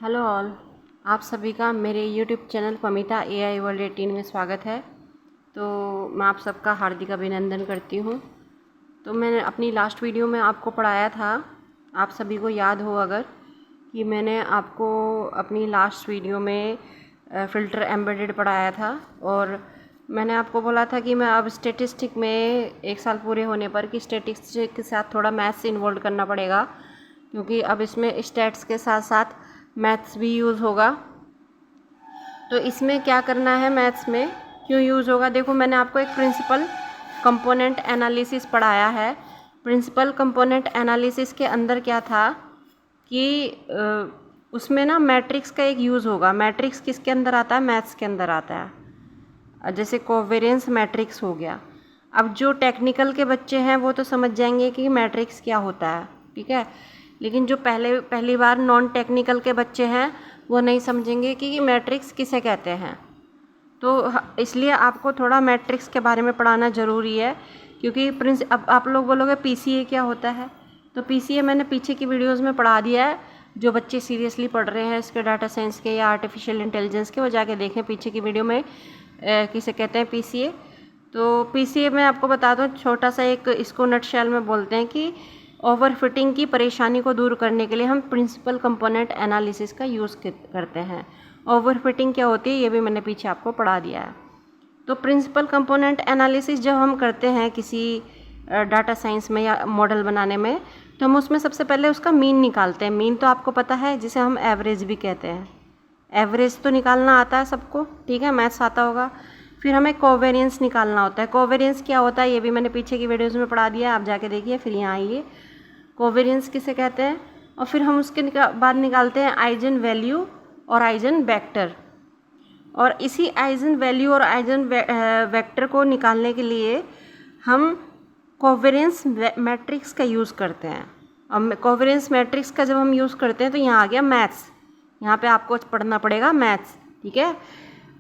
Hello all, आप सभी का मेरे YouTube channel Pamita AI world 18 में स्वागत है। तो मैं आप सबका हार्दिक अभिनंदन करती हूँ। तो मैंने अपनी लास्ट वीडियो में आपको पढ़ाया था, आप सभी को याद हो अगर, कि मैंने आपको अपनी लास्ट वीडियो में फ़िल्टर एम्बेडेड पढ़ाया था। और मैंने आपको बोला था कि मैं अब स्टैटिस्टिक में 1 साल पूरे होने पर कि स्टैटिस्टिक के साथ थोड़ा मैथ्स इन्वॉल्व करना पड़ेगा, क्योंकि अब इसमें स्टैट्स के साथ साथ मैथ्स भी यूज़ होगा। तो इसमें क्या करना है, मैथ्स में क्यों यूज़ होगा, देखो मैंने आपको एक प्रिंसिपल कंपोनेंट एनालिसिस पढ़ाया है। प्रिंसिपल कंपोनेंट एनालिसिस के अंदर क्या था कि उसमें ना मैट्रिक्स का एक यूज़ होगा। मैट्रिक्स किसके अंदर आता है, मैथ्स के अंदर आता है। जैसे कोवेरिएंस मैट्रिक्स हो गया। अब जो टेक्निकल के बच्चे हैं वो तो समझ जाएंगे कि मैट्रिक्स क्या होता है, ठीक है। लेकिन जो पहली बार नॉन टेक्निकल के बच्चे हैं वो नहीं समझेंगे कि मैट्रिक्स किसे कहते हैं। तो इसलिए आपको थोड़ा मैट्रिक्स के बारे में पढ़ाना ज़रूरी है, क्योंकि अब आप लोग बोलोगे PCA क्या होता है। तो PCA मैंने पीछे की वीडियोज़ में पढ़ा दिया है। जो बच्चे सीरियसली पढ़ रहे हैं इसके, डाटा साइंस के या आर्टिफिशियल इंटेलिजेंस के, वो जाके देखें पीछे की वीडियो में किसे कहते हैं PCA। तो PCA में आपको बता दूं छोटा सा एक, इसको नटशेल में बोलते हैं कि ओवरफिटिंग की परेशानी को दूर करने के लिए हम प्रिंसिपल कंपोनेंट एनालिसिस का यूज़ करते हैं। ओवरफिटिंग क्या होती है ये भी मैंने पीछे आपको पढ़ा दिया है। तो प्रिंसिपल कंपोनेंट एनालिसिस जब हम करते हैं किसी डाटा साइंस में या मॉडल बनाने में, तो हम उसमें सबसे पहले उसका मीन निकालते हैं। मीन तो आपको पता है, जिसे हम एवरेज भी कहते हैं। एवरेज तो निकालना आता है सबको, ठीक है, मैथ्स आता होगा। फिर हमें कोवेरिएंस निकालना होता है। कोवेरिएंस क्या होता है ये भी मैंने पीछे की वीडियोज़ में पढ़ा दिया है, आप जाके देखिए। फिर यहाँ आइए, कोवेरिएंस किसे कहते हैं। और फिर हम उसके बाद निकालते हैं आइजन वैल्यू और आइजन वेक्टर। और इसी आइजन वैल्यू और आइजन वेक्टर को निकालने के लिए हम कोवेरिएंस मैट्रिक्स का यूज़ करते हैं। अब कोवेरिएंस मैट्रिक्स का जब हम यूज़ करते हैं तो यहाँ आ गया मैथ्स। यहाँ पे आपको पढ़ना पड़ेगा मैथ्स, ठीक है।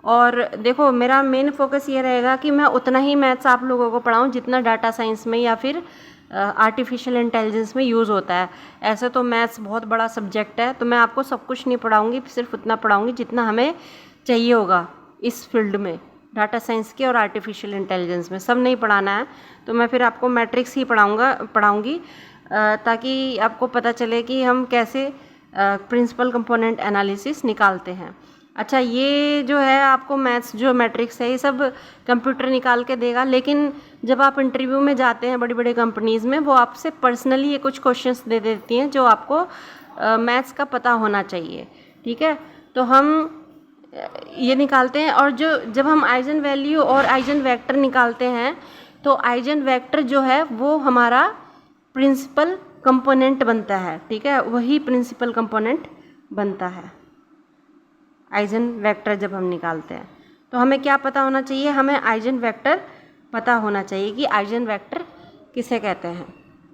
और देखो मेरा मेन फोकस ये रहेगा कि मैं उतना ही मैथ्स आप लोगों को पढ़ाऊँ जितना डाटा साइंस में या फिर आर्टिफिशियल इंटेलिजेंस में यूज़ होता है। ऐसे तो मैथ्स बहुत बड़ा सब्जेक्ट है, तो मैं आपको सब कुछ नहीं पढ़ाऊँगी, सिर्फ उतना पढ़ाऊँगी जितना हमें चाहिए होगा इस फील्ड में, डाटा साइंस के और आर्टिफिशियल इंटेलिजेंस में। सब नहीं पढ़ाना है, तो मैं फिर आपको मैट्रिक्स ही पढ़ाऊँगी, ताकि आपको पता चले कि हम कैसे प्रिंसिपल कंपोनेंट एनालिसिस निकालते हैं। अच्छा, ये जो है आपको मैथ्स जो मैट्रिक्स है ये सब कंप्यूटर निकाल के देगा, लेकिन जब आप इंटरव्यू में जाते हैं बड़ी बड़ी कंपनीज़ में, वो आपसे पर्सनली ये कुछ क्वेश्चंस दे देती हैं जो आपको मैथ्स का पता होना चाहिए, ठीक है। तो हम ये निकालते हैं। और जब हम आइजन वैल्यू और आइजन वेक्टर निकालते हैं, तो आइजन वेक्टर जो है वो हमारा प्रिंसिपल कंपोनेंट बनता है, ठीक है, वही प्रिंसिपल कंपोनेंट बनता है आइजन वेक्टर जब हम निकालते हैं। तो हमें क्या पता होना चाहिए, हमें आइजन वेक्टर पता होना चाहिए कि आइजन वेक्टर किसे कहते हैं।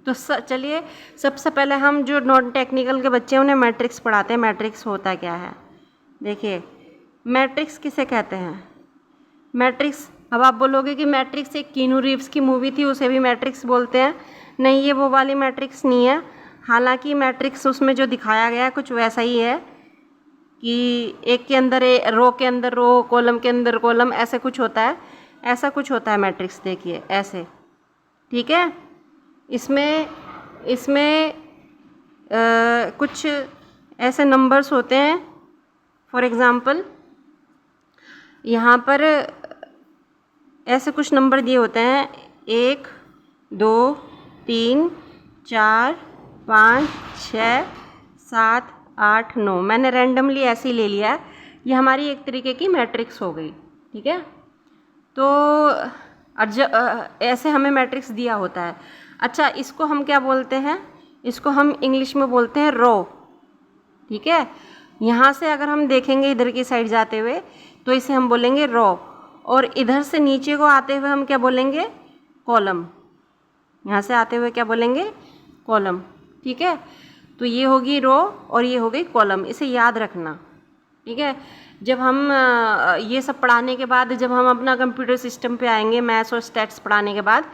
तो चलिए सबसे पहले हम जो नॉन टेक्निकल के बच्चे हैं उन्हें मैट्रिक्स पढ़ाते हैं। मैट्रिक्स होता क्या है, देखिए मैट्रिक्स किसे कहते हैं। मैट्रिक्स, अब आप बोलोगे कि मैट्रिक्स एक कीनू रीव्स की मूवी थी, उसे भी मैट्रिक्स बोलते हैं। नहीं, ये वो वाली मैट्रिक्स नहीं है। हालांकि मैट्रिक्स उसमें जो दिखाया गया है कुछ वैसा ही है कि एक के अंदर रो के अंदर रो, कॉलम के अंदर कॉलम, ऐसे कुछ होता है। ऐसा कुछ होता है मैट्रिक्स, देखिए ऐसे, ठीक है। इसमें कुछ ऐसे नंबर्स होते हैं। फॉर एग्ज़ाम्पल यहाँ पर ऐसे कुछ नंबर दिए होते हैं, 1 2 3 4 5 6 7 8 9। मैंने रैंडमली ऐसे ही ले लिया है, ये हमारी एक तरीके की मैट्रिक्स हो गई, ठीक है। तो ऐसे हमें मैट्रिक्स दिया होता है। अच्छा, इसको हम क्या बोलते हैं, इसको हम इंग्लिश में बोलते हैं रो, ठीक है। यहाँ से अगर हम देखेंगे इधर की साइड जाते हुए तो इसे हम बोलेंगे रो, और इधर से नीचे को आते हुए हम क्या बोलेंगे, कॉलम। यहाँ से आते हुए क्या बोलेंगे, कॉलम, ठीक है। तो ये होगी रो और ये हो गई कॉलम, इसे याद रखना, ठीक है। जब हम ये सब पढ़ाने के बाद जब हम अपना कंप्यूटर सिस्टम पे आएंगे, मैथ्स और स्टैट्स पढ़ाने के बाद,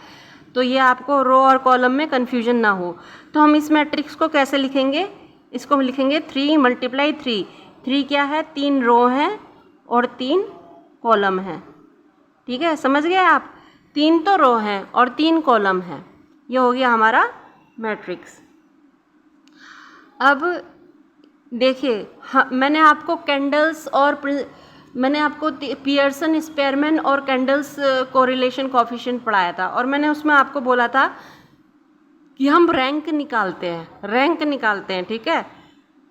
तो ये आपको रो और कॉलम में कन्फ्यूजन ना हो। तो हम इस मैट्रिक्स को कैसे लिखेंगे, इसको हम लिखेंगे 3 × 3। 3 क्या है, 3 रो हैं और 3 कॉलम हैं। ठीक है, समझ गए आप? 3 तो रो हैं और 3 कॉलम हैं। ये हो गया हमारा मैट्रिक्स। अब देखिए, मैंने आपको कैंडल्स और मैंने आपको पियर्सन स्पेयरमैन और कैंडल्स कोरिलेशन कोएफिशिएंट पढ़ाया था, और मैंने उसमें आपको बोला था कि हम रैंक निकालते हैं। ठीक है,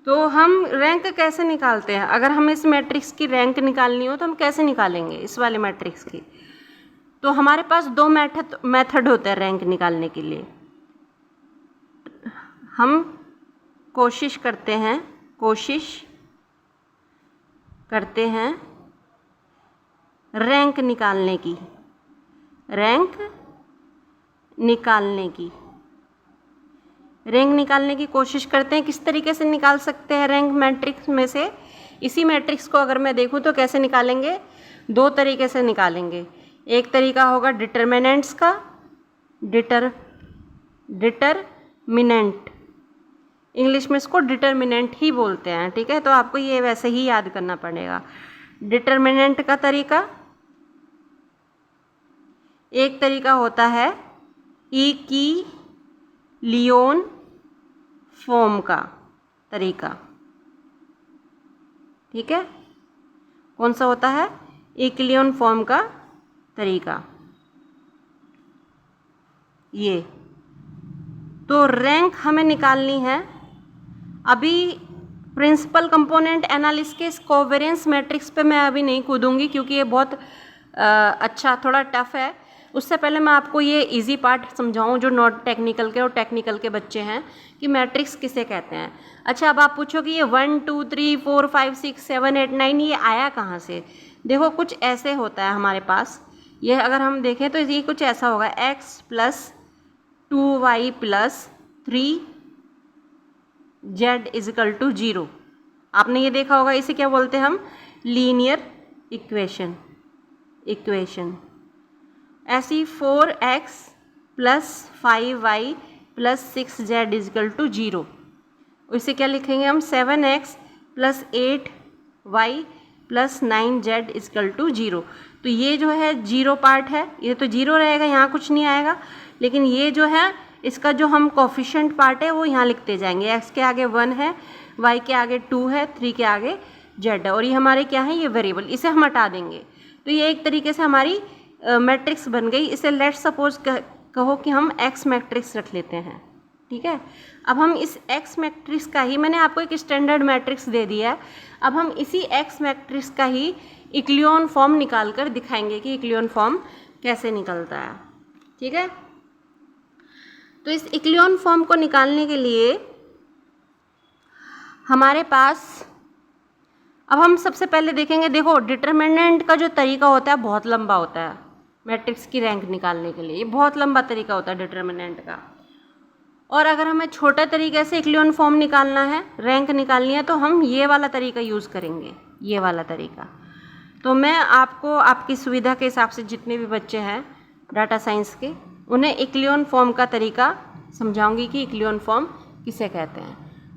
तो हम रैंक कैसे निकालते हैं? अगर हमें इस मैट्रिक्स की रैंक निकालनी हो तो हम कैसे निकालेंगे इस वाले मैट्रिक्स की? तो हमारे पास 2 मेथड होते हैं रैंक निकालने के लिए। हम कोशिश करते हैं रैंक निकालने की कोशिश करते हैं। किस तरीके से निकाल सकते हैं रैंक मैट्रिक्स में से? इसी मैट्रिक्स को अगर मैं देखूं तो कैसे निकालेंगे? 2 तरीके से निकालेंगे। एक तरीका होगा डिटरमिनेंट्स का, डिटरमिनेंट, इंग्लिश में इसको डिटरमिनेंट ही बोलते हैं। ठीक है, तो आपको ये वैसे ही याद करना पड़ेगा। डिटरमिनेंट का तरीका, एक तरीका होता है इक्विलियन फॉर्म का तरीका। ठीक है, कौन सा होता है? इक्विलियन फॉर्म का तरीका। ये तो रैंक हमें निकालनी है। अभी principal component analysis covariance matrix पे मैं अभी नहीं कूदूंगी, क्योंकि ये बहुत थोड़ा टफ है। उससे पहले मैं आपको ये इजी पार्ट समझाऊं जो नॉट टेक्निकल के और टेक्निकल के बच्चे हैं, कि मैट्रिक्स किसे कहते हैं। अच्छा, अब आप पूछो कि ये 1 2 3 4 5 6 7 8 9 ये आया कहाँ से? देखो, कुछ ऐसे होता है हमारे पास। ये अगर हम देखें तो ये कुछ ऐसा होगा, x + 2y + 3z = 0। आपने ये देखा होगा, इसे क्या बोलते हैं हम? Linear equation. ऐसी 4x + 5y + 6z = 0। इसे क्या लिखेंगे हम? 7x + 8y + 9z = 0। तो ये जो है 0 पार्ट है, ये तो 0 रहेगा, यहाँ कुछ नहीं आएगा। लेकिन ये जो है, इसका जो हम कोफिशिएंट पार्ट है वो यहाँ लिखते जाएंगे। x के आगे 1 है, y के आगे 2 है, 3 के आगे z है, और ये हमारे क्या है? ये वेरिएबल। इसे हम हटा देंगे तो ये एक तरीके से हमारी मैट्रिक्स बन गई। इसे लेट सपोज कहो कि हम x मैट्रिक्स रख लेते हैं। ठीक है, अब हम इस x मैट्रिक्स का ही, मैंने आपको एक स्टैंडर्ड मैट्रिक्स दे दिया है, अब हम इसी x मैट्रिक्स का ही इक्लियन फॉर्म निकाल कर दिखाएंगे कि इक्लियन फॉर्म कैसे निकलता है। ठीक है, तो इस इक्लियन फॉर्म को निकालने के लिए हमारे पास, अब हम सबसे पहले देखेंगे, देखो डिटरमिनेंट का जो तरीका होता है बहुत लंबा होता है मैट्रिक्स की रैंक निकालने के लिए। ये बहुत लंबा तरीका होता है डिटरमिनेंट का। और अगर हमें छोटे तरीके से इक्लियन फॉर्म निकालना है, रैंक निकालनी है, तो हम ये वाला तरीका यूज़ करेंगे, ये वाला तरीका। तो मैं आपको आपकी सुविधा के हिसाब से जितने भी बच्चे हैं डाटा साइंस के, उन्हें इक्लियन फॉर्म का तरीका समझाऊंगी कि इक्लियन फॉर्म किसे कहते हैं।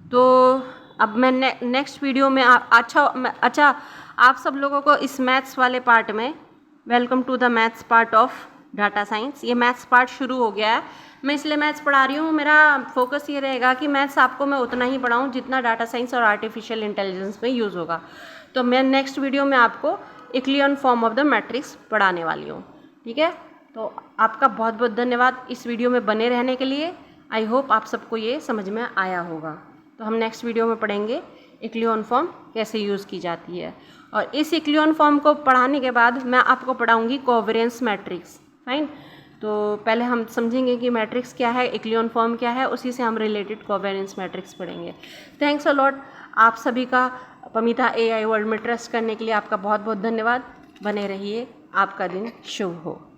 तो अब मैं नेक्स्ट वीडियो में अच्छा आप सब लोगों को इस मैथ्स वाले पार्ट में, welcome to the maths part of data science. ये मैथ्स पार्ट शुरू हो गया है, मैं इसलिए मैथ्स पढ़ा रही हूँ। मेरा फोकस ये रहेगा कि मैथ्स आपको मैं उतना ही पढ़ाऊँ जितना डाटा साइंस और आर्टिफिशियल इंटेलिजेंस में यूज़ होगा। तो मैं नेक्स्ट वीडियो में आपको इक्लियन फॉर्म ऑफ द मैट्रिक्स पढ़ाने वाली हूँ। ठीक है, तो आपका बहुत बहुत धन्यवाद इस वीडियो में बने रहने के लिए। आई होप आप सबको ये समझ में आया होगा। तो हम नेक्स्ट वीडियो में पढ़ेंगे इक्लियन फॉर्म कैसे यूज़ की जाती है, और इस इक्लियन फॉर्म को पढ़ाने के बाद मैं आपको पढ़ाऊँगी कोवेरिएंस मैट्रिक्स। फाइन, तो पहले हम समझेंगे कि मैट्रिक्स क्या है, इक्लियन फॉर्म क्या है, उसी से हम रिलेटेड कोवेरिएंस मैट्रिक्स पढ़ेंगे। Thanks a lot. आप सभी का पमिता AI वर्ल्ड में ट्रस्ट करने के लिए आपका बहुत बहुत धन्यवाद। बने रहिए, आपका दिन शुभ हो।